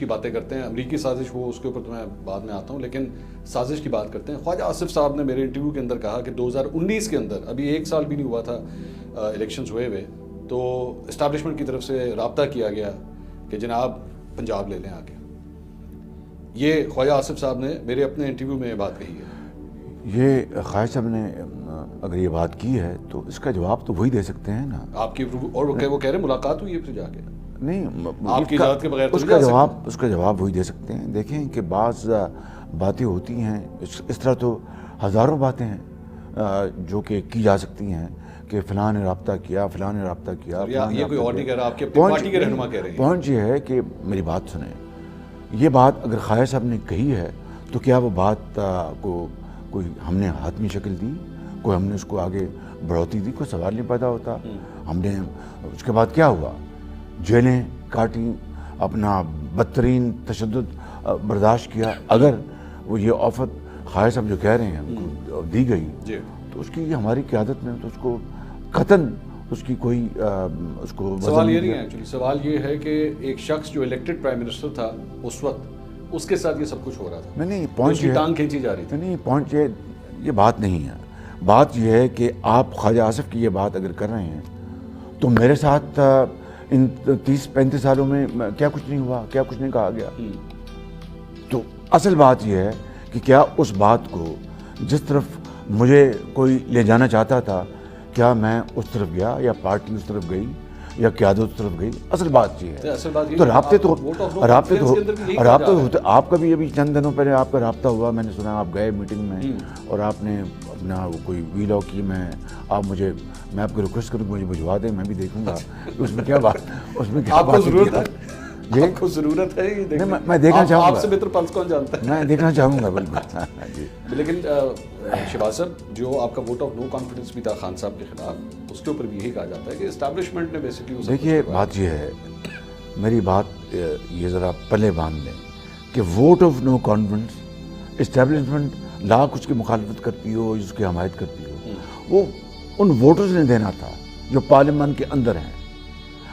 کی باتیں کرتے ہیں، امریکی سازش ہو اس کے اوپر تو میں بعد میں آتا ہوں، لیکن سازش کی بات کرتے ہیں. خواجہ آصف صاحب نے میرے انٹرویو کے اندر کہا کہ 2019 کے اندر، ابھی 1 سال بھی نہیں ہوا تھا الیکشنز ہوئے ہوئے، تو اسٹیبلشمنٹ کی طرف سے رابطہ کیا گیا کہ جناب پنجاب لے لیں آگے. یہ خواجہ آصف صاحب نے میرے اپنے انٹرویو میں یہ بات کہی ہے. یہ خواجہ صاحب نے اگر یہ بات کی ہے تو اس کا جواب تو وہی دے سکتے ہیں نا. آپ کی اور وہ کہہ رہے ملاقات ہوئی ہے پھر جا کے؟ نہیں، آپ کی اجازت کے بغیر اس کا جواب وہی دے سکتے ہیں. دیکھیں کہ بعض باتیں ہوتی ہیں، اس طرح تو ہزاروں باتیں ہیں جو کہ کی جا سکتی ہیں کہ فلاں نے رابطہ کیا، فلاں نے رابطہ کیا. یہ کوئی اور نہیں کہہ رہا، آپ کی اپنی پارٹی کے رہنما کہہ رہے ہیں. پوائنٹ یہ ہے کہ میری بات سنیں، یہ بات اگر خواجہ صاحب نے کہی ہے تو کیا وہ بات کو کوئی ہم نے حتمی شکل دی، کوئی ہم نے اس کو آگے بڑھوتی دی؟ کوئی سوال نہیں پیدا ہوتا. ہم نے اس کے بعد کیا ہوا؟ جیلیں کاٹیں، اپنا بدترین تشدد برداشت کیا. اگر وہ یہ آفت خواجہ صاحب جو کہہ رہے ہیں کو دی گئی تو اس کی ہماری قیادت میں تو اس کو قطعاً اس کی کوئی اس کو سوال یہ نہیں ہے. ایکچولی سوال یہ ہے کہ ایک شخص جو الیکٹڈ پرائم منسٹر تھا اس وقت، اس کے ساتھ یہ سب کچھ ہو رہا تھا. نہیں، پوائنٹ یہ ٹانگ کھینچی جا رہی تھی. نہیں، پوائنٹ یہ بات نہیں ہے. بات یہ ہے کہ آپ خواجہ آصف کی یہ بات اگر کر رہے ہیں تو میرے ساتھ ان 30-35 سالوں میں کیا کچھ نہیں ہوا، کیا کچھ نہیں کہا گیا. تو اصل بات یہ ہے کہ کیا اس بات کو جس طرف مجھے کوئی لے جانا چاہتا تھا، کیا میں اس طرف گیا یا پارٹی اس طرف گئی یا قیادت اس طرف گئی؟ اصل بات یہ ہے. تو رابطے تو آپ کا بھی ابھی چند دنوں پہلے آپ کا رابطہ ہوا، میں نے سنا آپ گئے میٹنگ میں اور آپ نے اپنا کوئی ویلاگ کی. میں آپ کو ریکویسٹ کروں کہ مجھے بھجوا دیں، میں بھی دیکھوں گا اس میں کیا بات، اس میں کیا بات ہے. آپ کو ضرورت ہے یہ دیکھنے؟ میں دیکھنا چاہوں گا. آپ سے بہتر پلس کون جانتا ہے؟ میں دیکھنا چاہوں گا بالکل. لیکن شہباز صاحب، جو آپ کا ووٹ آف نو کانفیڈنس بھی تھا خان صاحب کے خلاف، اس کے اوپر بھی یہی کہا جاتا ہے کہ اسٹیبلشمنٹ نے بیسکلی. دیکھیے بات یہ ہے، میری بات یہ ذرا پلے باندھ لیں کہ vote of no confidence establishment لاکھ اس کی مخالفت کرتی ہو، اس کی حمایت کرتی ہو، وہ ان ووٹرز نے دینا تھا جو پارلیمان کے اندر ہیں.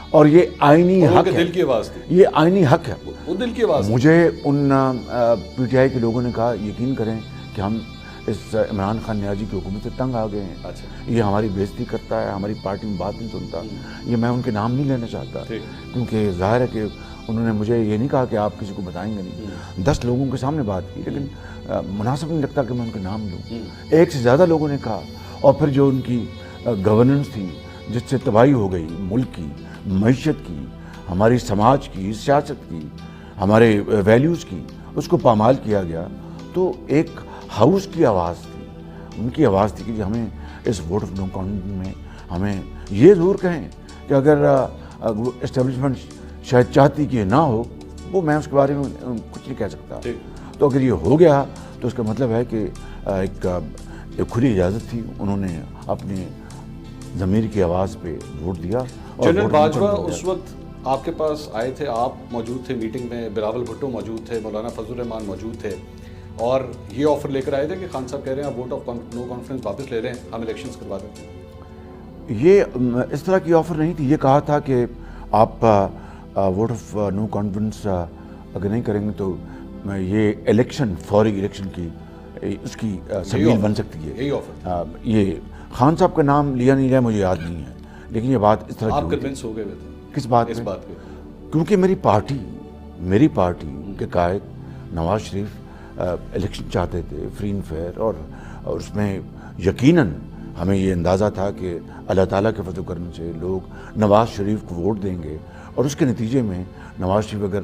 اور یہ آئینی حق ہے. دل کی آواز تھی. یہ آئینی حق ہے. وہ دل کی آواز. مجھے ان پی ٹی آئی کے لوگوں نے کہا یقین کریں کہ ہم اس عمران خان نیازی کی حکومت سے تنگ آ گئے ہیں. یہ ہماری بےزتی کرتا ہے، ہماری پارٹی میں بات نہیں سنتا. یہ میں ان کے نام نہیں لینا چاہتا کیونکہ ظاہر ہے کہ انہوں نے مجھے یہ نہیں کہا کہ آپ کسی کو بتائیں گے نہیں. 10 لوگوں کے سامنے بات کی، لیکن مناسب نہیں لگتا کہ میں ان کے نام لوں. 1 سے زیادہ لوگوں نے کہا. اور پھر جو ان کی گورننس تھی جس سے تباہی ہو گئی ملک کی، معیشت کی، ہماری سماج کی، سیاست کی، ہمارے ویلیوز کی، اس کو پامال کیا گیا. تو ایک ہاؤس کی آواز تھی، ان کی آواز تھی کہ ہمیں اس ووٹ آف نو کانفیڈنس میں ہمیں یہ ضرور کہیں کہ اگر اسٹیبلشمنٹ شاید چاہتی کہ نہ ہو، وہ میں اس کے بارے میں کچھ نہیں کہہ سکتا. تو اگر یہ ہو گیا تو اس کا مطلب ہے کہ ایک کھلی اجازت تھی، انہوں نے اپنی ضمیر کی آواز پہ ووٹ دیا. جنرل باجوہ اس وقت آپ کے پاس آئے تھے، آپ موجود تھے میٹنگ میں، بلاول بھٹو موجود تھے، مولانا فضل الرحمان موجود تھے، اور یہ آفر لے کر آئے تھے کہ خان صاحب کہہ رہے ہیں آپ ووٹ آف نو کانفیڈنس واپس لے لیں، ہم الیکشنز کروا دیتے ہیں. یہ اس طرح کی آفر نہیں تھی. یہ کہا تھا کہ آپ ووٹ آف نو کانفیڈنس اگر نہیں کریں گے تو یہ الیکشن، فوری الیکشن کی اس کی سبیل بن سکتی ہے. یہی آفر. یہ خان صاحب کا نام لیا نہیں لیا مجھے یاد نہیں ہے، لیکن یہ بات اس طرح آپ کنونس ہو گئے تھے کس بات اس بات پہ؟ کیونکہ میری پارٹی کے قائد نواز شریف الیکشن چاہتے تھے فری اینڈ فیئر، اور اس میں یقیناً ہمیں یہ اندازہ تھا کہ اللہ تعالیٰ کے فضل و کرم سے لوگ نواز شریف کو ووٹ دیں گے، اور اس کے نتیجے میں نواز شریف اگر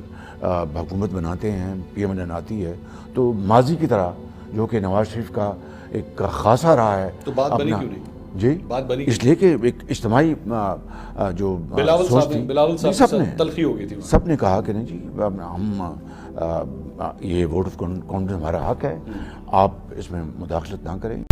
حکومت بناتے ہیں، پی ایم این آتی ہے، تو ماضی کی طرح جو کہ نواز شریف کا ایک خاصہ رہا ہے. تو بات بنی کیوں نہیں؟ جی بات بنی اس لیے کہ ایک اجتماعی جو بلاول صاحب نے تلخی ہو گئی تھی. سب نے کہا کہ نہیں جی ہم یہ ووٹ آف کانفیڈنس ہمارا حق ہے، آپ اس میں مداخلت نہ کریں.